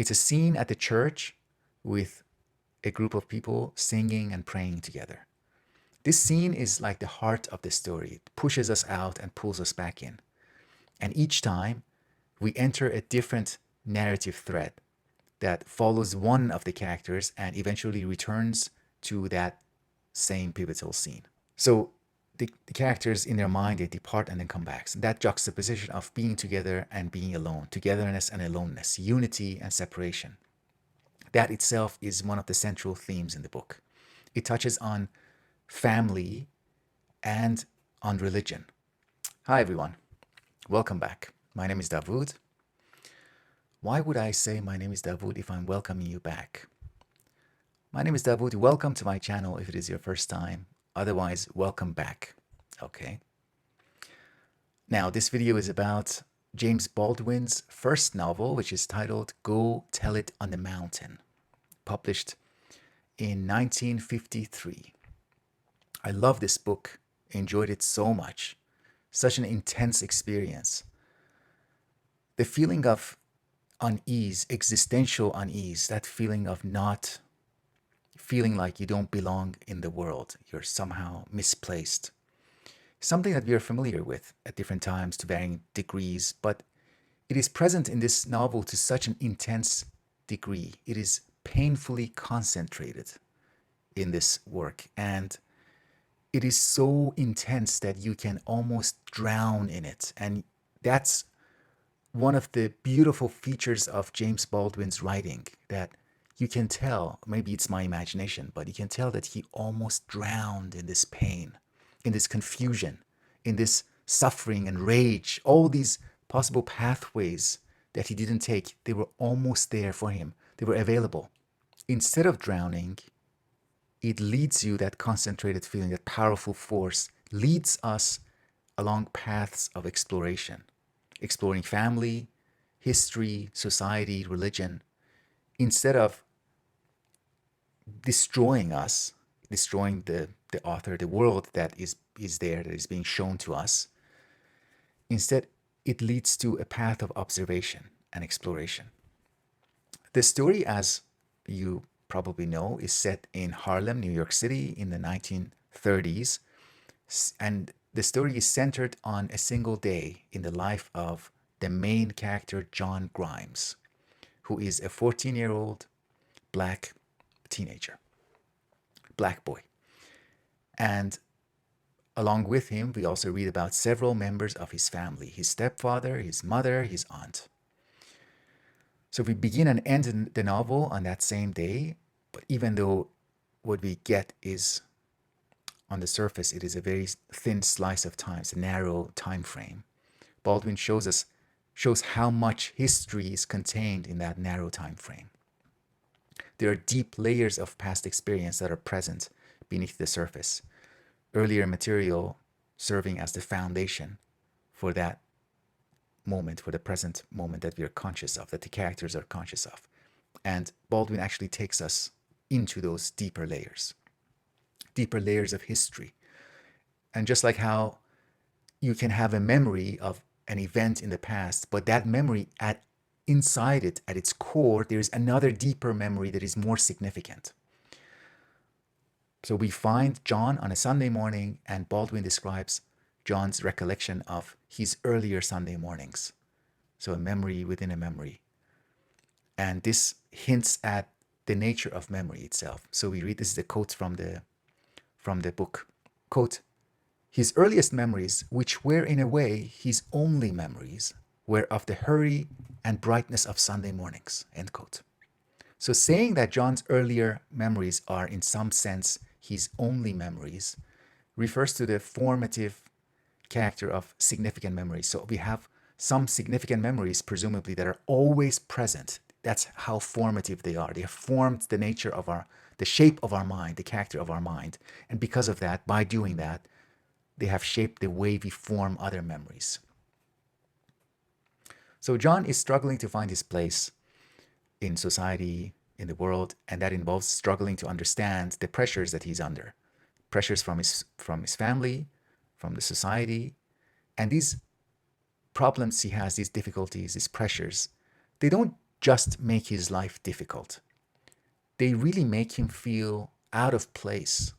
It's a scene at the church with a group of people singing and praying together. This scene is like the heart of the story. It pushes us out and pulls us back in. And each time we enter a different narrative thread that follows one of the characters and eventually returns to that same pivotal scene. So the characters in their mind, they depart and then come back. So that juxtaposition of being together and being alone, togetherness and aloneness, unity and separation, that itself is one of the central themes in the book. It touches on family and on religion. Hi, everyone. Welcome back. My name is Davood. Why would I say my name is Davood if I'm welcoming you back? My name is Davood. Welcome to my channel if it is your first time. Otherwise, welcome back. Okay. Now, this video is about James Baldwin's first novel, which is titled Go Tell It on the Mountain, published in 1953. I love this book, enjoyed it so much. Such an intense experience. The feeling of unease, existential unease, that feeling of not feeling like you don't belong in the world, you're somehow misplaced. Something that we are familiar with at different times to varying degrees, but it is present in this novel to such an intense degree. It is painfully concentrated in this work, and it is so intense that you can almost drown in it. And that's one of the beautiful features of James Baldwin's writing, that you can tell, maybe it's my imagination, but you can tell that he almost drowned in this pain, in this confusion, in this suffering and rage. All these possible pathways that he didn't take, they were almost there for him. They were available. Instead of drowning, it leads you, that concentrated feeling, that powerful force leads us along paths of exploration, exploring family, history, society, religion, instead of destroying us, destroying the author, the world that is there, that is being shown to us. Instead, it leads to a path of observation and exploration. The story, as you probably know, is set in Harlem, New York City in the 1930s. And the story is centered on a single day in the life of the main character, John Grimes, who is a 14-year-old black teenager, black boy. And along with him, we also read about several members of his family, his stepfather, his mother, his aunt. So we begin and end the novel on that same day, but even though what we get is, on the surface, it is a very thin slice of time, it's a narrow time frame, Baldwin shows how much history is contained in that narrow time frame. There are deep layers of past experience that are present beneath the surface. Earlier material serving as the foundation for that moment, for the present moment that we are conscious of, that the characters are conscious of. And Baldwin actually takes us into those deeper layers of history. And just like how you can have a memory of an event in the past, but that memory inside it, at its core, there's another deeper memory that is more significant. So we find John on a Sunday morning, and Baldwin describes John's recollection of his earlier Sunday mornings. So a memory within a memory. And this hints at the nature of memory itself. So we read, this is a quote from the book. Quote, "His earliest memories, which were in a way his only memories, were of the hurry and brightness of Sunday mornings." End quote. So saying that John's earlier memories are in some sense his only memories refers to the formative character of significant memories. So we have some significant memories, presumably, that are always present. That's how formative they are. They have formed the nature of the shape of our mind, the character of our mind. And because of that, by doing that, they have shaped the way we form other memories. So John is struggling to find his place in society, in the world, and that involves struggling to understand the pressures that he's under. Pressures from his family, from the society, and these problems he has, these difficulties, these pressures, they don't just make his life difficult. They really make him feel out of place.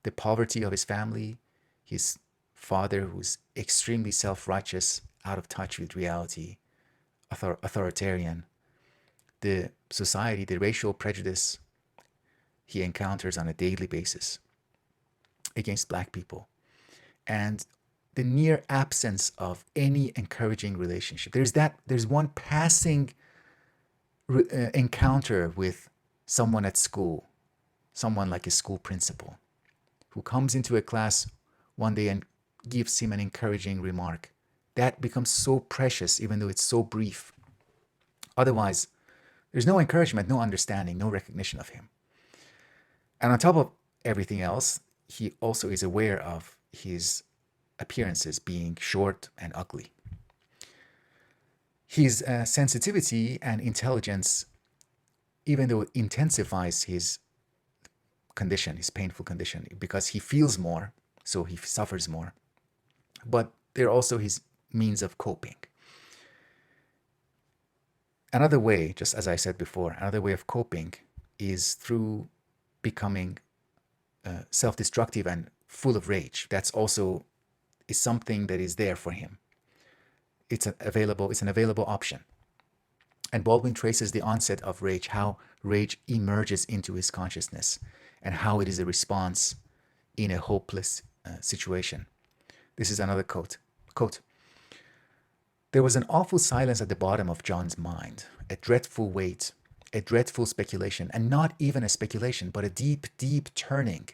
The poverty of his family, his father who's extremely self-righteous, out of touch with reality, authoritarian, the society, the racial prejudice he encounters on a daily basis against black people, and the near absence of any encouraging relationship. There's one passing encounter with someone at school, someone like a school principal, who comes into a class one day and gives him an encouraging remark. That becomes so precious, even though it's so brief. Otherwise, there's no encouragement, no understanding, no recognition of him. And on top of everything else, he also is aware of his appearances being short and ugly. His sensitivity and intelligence, even though it intensifies his condition, his painful condition, because he feels more, so he suffers more. But they're also his means of coping. Another way, just as I said before, another way of coping is through becoming self-destructive and full of rage. That's also is something that is there for him. It's an available option. And Baldwin traces the onset of rage, how rage emerges into his consciousness, and how it is a response in a hopeless situation. This is another quote. There was an awful silence at the bottom of John's mind, a dreadful weight, a dreadful speculation, and not even a speculation, but a deep, deep turning,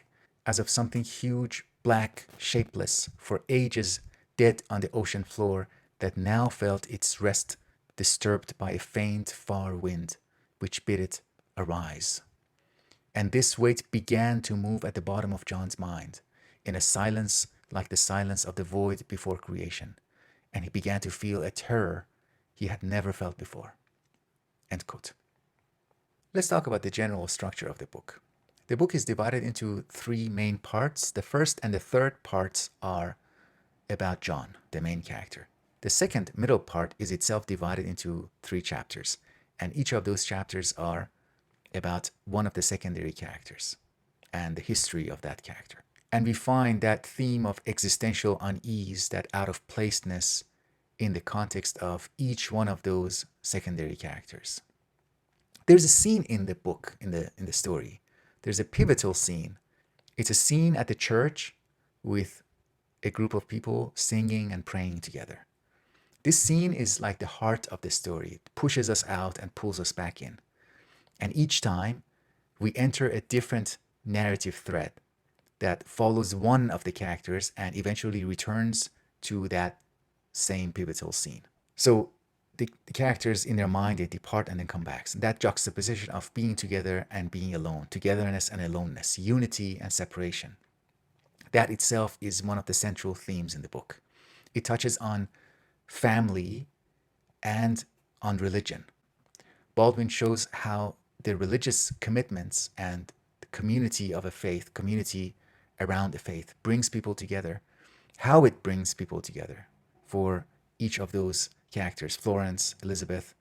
as of something huge, black, shapeless, for ages dead on the ocean floor, that now felt its rest disturbed by a faint, far wind, which bid it arise. And this weight began to move at the bottom of John's mind, in a silence like the silence of the void before creation, and he began to feel a terror he had never felt before. End quote. Let's talk about the general structure of the book. The book is divided into three main parts. The first and the third parts are about John, the main character. The second, middle part is itself divided into 3 chapters, and each of those chapters are about one of the secondary characters and the history of that character. And we find that theme of existential unease, that out of placeness in the context of each one of those secondary characters. There's a scene in the book, in the story. There's a pivotal scene. It's a scene at the church with a group of people singing and praying together. This scene is like the heart of the story. It pushes us out and pulls us back in. And each time we enter a different narrative thread that follows one of the characters and eventually returns to that same pivotal scene. So the characters in their mind, they depart and then come back. So that juxtaposition of being together and being alone, togetherness and aloneness, unity and separation, that itself is one of the central themes in the book. It touches on family and on religion. Baldwin shows how the religious commitments and the community of a faith, community around the faith, brings people together, how it brings people together for each of those characters, Florence, Elizabeth,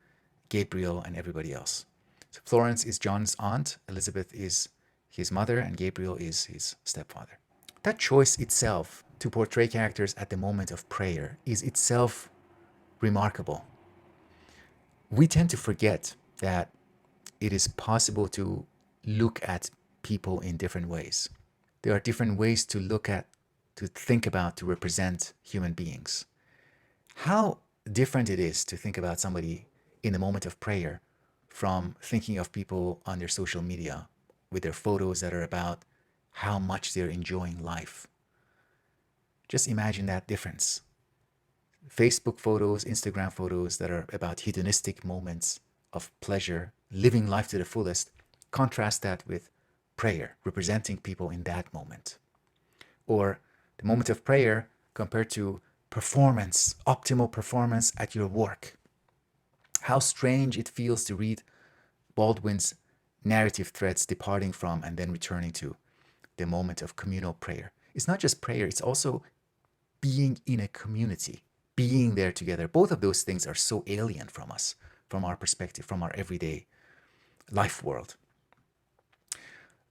Gabriel, and everybody else. So Florence is John's aunt, Elizabeth is his mother, and Gabriel is his stepfather. That choice itself to portray characters at the moment of prayer is itself remarkable. We tend to forget that it is possible to look at people in different ways. There are different ways to look at, to think about, to represent human beings. How different it is to think about somebody in the moment of prayer from thinking of people on their social media with their photos that are about how much they're enjoying life. Just imagine that difference. Facebook photos, Instagram photos that are about hedonistic moments of pleasure, living life to the fullest, contrast that with prayer, representing people in that moment. Or the moment of prayer compared to performance, optimal performance at your work. How strange it feels to read Baldwin's narrative threads departing from and then returning to the moment of communal prayer. It's not just prayer, it's also being in a community, being there together. Both of those things are so alien from us. from our perspective, from our everyday life world.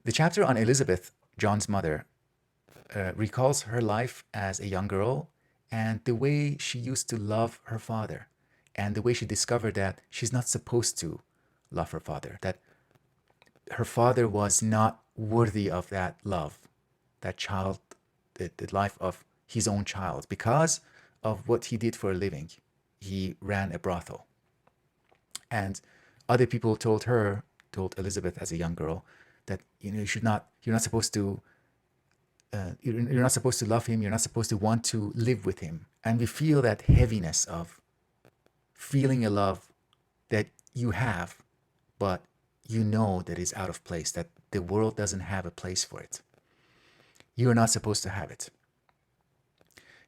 The chapter on Elizabeth, John's mother, recalls her life as a young girl and the way she used to love her father, and the way she discovered that she's not supposed to love her father, that her father was not worthy of that love, that child, the life of his own child, because of what he did for a living. He ran a brothel. And other people told Elizabeth as a young girl, that you're not supposed to, you're not supposed to love him. You're not supposed to want to live with him. And we feel that heaviness of feeling a love that you have, but you know that is out of place, that the world doesn't have a place for it. You're not supposed to have it.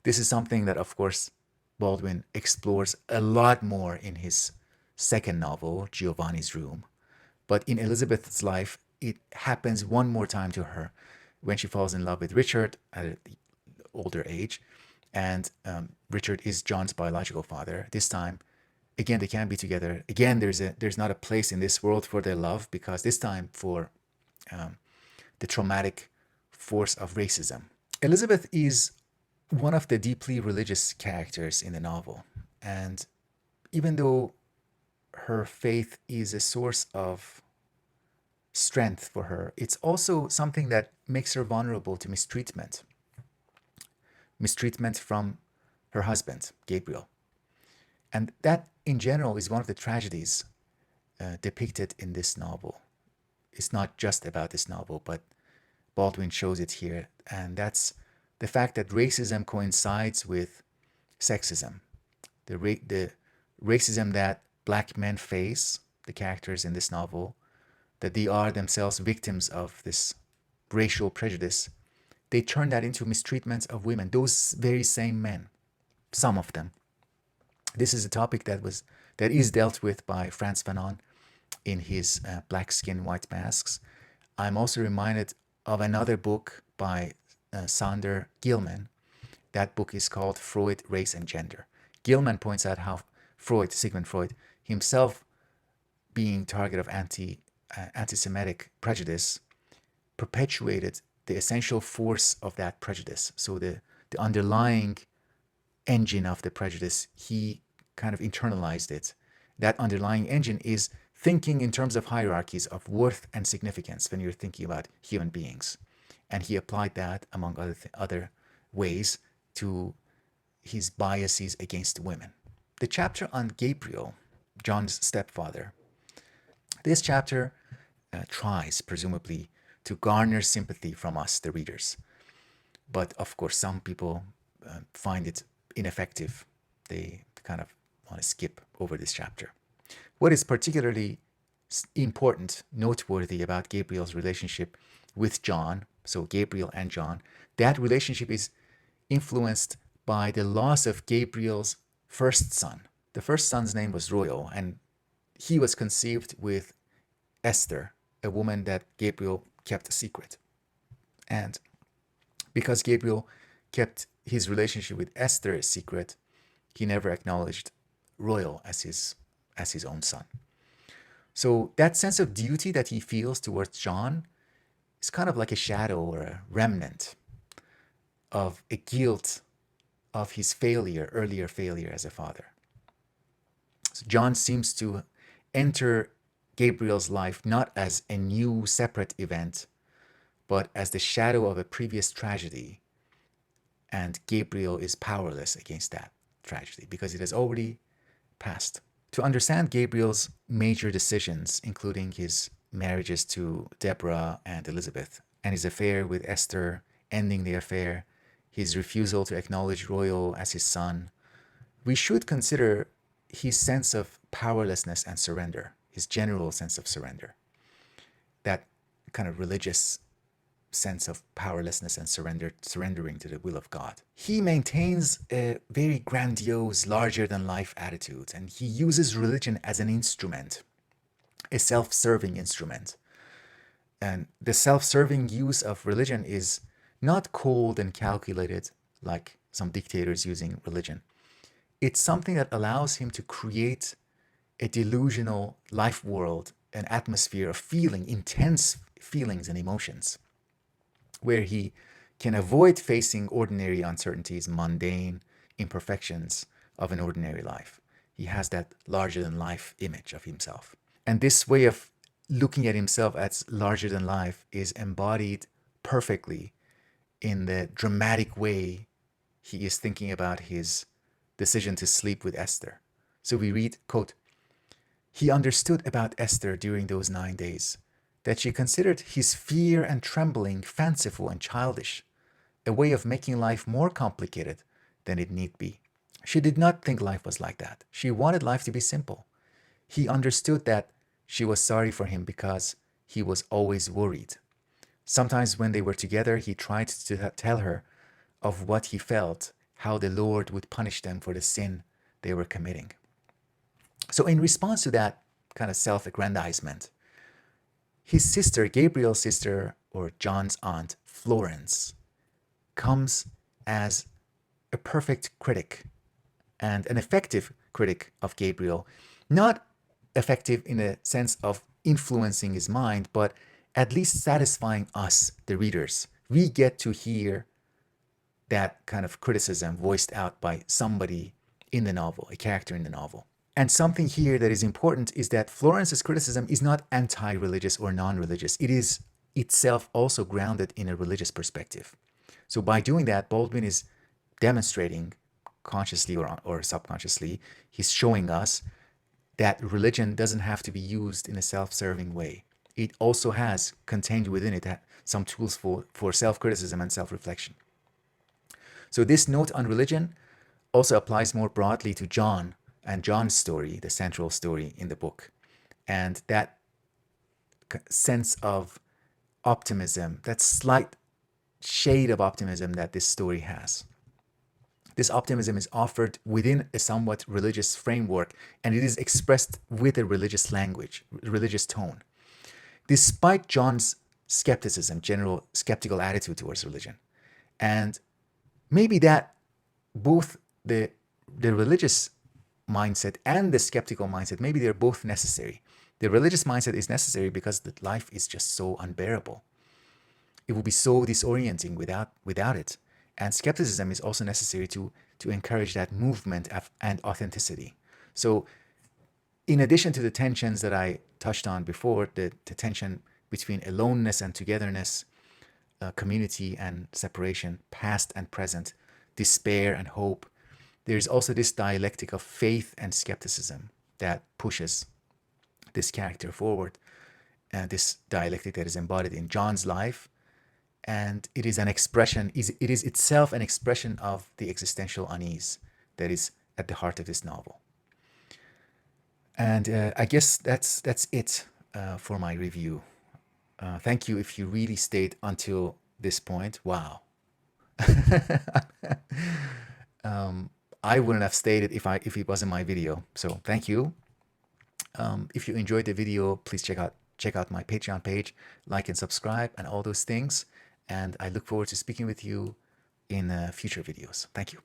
This is something that, of course, Baldwin explores a lot more in his second novel, Giovanni's Room. But in Elizabeth's life, it happens one more time to her when she falls in love with Richard at an older age. And Richard is John's biological father. This time, again, they can't be together. Again, there's not a place in this world for their love, because this time for the traumatic force of racism. Elizabeth is one of the deeply religious characters in the novel. And even though her faith is a source of strength for her, it's also something that makes her vulnerable to mistreatment. Mistreatment from her husband, Gabriel. And that, in general, is one of the tragedies depicted in this novel. It's not just about this novel, but Baldwin shows it here. And that's the fact that racism coincides with sexism. The racism that black men face, the characters in this novel, that they are themselves victims of this racial prejudice, they turn that into mistreatment of women, those very same men, some of them. This is a topic that is dealt with by Frantz Fanon in his Black Skin, White Masks. I'm also reminded of another book by Sander Gilman. That book is called Freud, Race and Gender. Gilman points out how Sigmund Freud, himself being target of anti-Semitic prejudice, perpetuated the essential force of that prejudice. So the underlying engine of the prejudice, he kind of internalized it. That underlying engine is thinking in terms of hierarchies of worth and significance when you're thinking about human beings. And he applied that, among other ways, to his biases against women. The chapter on Gabriel, John's stepfather, this chapter tries, presumably, to garner sympathy from us, the readers. But of course, some people find it ineffective. They kind of want to skip over this chapter. What is particularly important, noteworthy about Gabriel's relationship with John, so Gabriel and John, that relationship is influenced by the loss of Gabriel's first son. The first son's name was Royal, and he was conceived with Esther, a woman that Gabriel kept a secret. And because Gabriel kept his relationship with Esther a secret, he never acknowledged Royal as his own son. So that sense of duty that he feels towards John is kind of like a shadow or a remnant of a guilt of his earlier failure as a father. So John seems to enter Gabriel's life not as a new separate event, but as the shadow of a previous tragedy. And Gabriel is powerless against that tragedy because it has already passed. To understand Gabriel's major decisions, including his marriages to Deborah and Elizabeth, and his affair with Esther, ending the affair, his refusal to acknowledge Royal as his son, we should consider his sense of powerlessness and surrender, his general sense of surrender, that kind of religious sense of powerlessness and surrendering to the will of God. He maintains a very grandiose, larger-than-life attitude, and he uses religion as an instrument, a self-serving instrument. And the self-serving use of religion is not cold and calculated like some dictators using religion. It's something that allows him to create a delusional life world, an atmosphere of feeling, intense feelings and emotions, where he can avoid facing ordinary uncertainties, mundane imperfections of an ordinary life. He has that larger than life image of himself. And this way of looking at himself as larger than life is embodied perfectly in the dramatic way he is thinking about his decision to sleep with Esther. So we read, quote, he understood about Esther during those 9 days that she considered his fear and trembling fanciful and childish, a way of making life more complicated than it need be. She did not think life was like that. She wanted life to be simple. He understood that she was sorry for him because he was always worried. Sometimes when they were together, he tried to tell her of what he felt, how the Lord would punish them for the sin they were committing. So in response to that kind of self-aggrandizement, his sister, Gabriel's sister, or John's aunt, Florence, comes as a perfect critic and an effective critic of Gabriel. Not effective in a sense of influencing his mind, but at least satisfying us, the readers. We get to hear that kind of criticism voiced out by somebody in the novel, a character in the novel. And something here that is important is that Florence's criticism is not anti-religious or non-religious. It is itself also grounded in a religious perspective. So by doing that, Baldwin is demonstrating consciously or subconsciously, he's showing us that religion doesn't have to be used in a self-serving way. It also has contained within it some tools for self-criticism and self-reflection. So this note on religion also applies more broadly to John and John's story, the central story in the book. And that sense of optimism, that slight shade of optimism that this story has. This optimism is offered within a somewhat religious framework, and it is expressed with a religious language, religious tone. Despite John's skepticism, general skeptical attitude towards religion, and maybe that both the religious mindset and the skeptical mindset, maybe they're both necessary. The religious mindset is necessary because the life is just so unbearable. It would be so disorienting without it. And skepticism is also necessary to encourage that movement and authenticity. So in addition to the tensions that I touched on before, the tension between aloneness and togetherness, community and separation, past and present, despair and hope, there's also this dialectic of faith and skepticism that pushes this character forward, and this dialectic that is embodied in John's life. And it is an expression, it is itself an expression of the existential unease that is at the heart of this novel. And I guess that's it for my review. Thank you if you really stayed until this point. Wow. I wouldn't have stayed it if it wasn't my video. So thank you. If you enjoyed the video, please check out my Patreon page, like and subscribe and all those things. And I look forward to speaking with you in future videos. Thank you.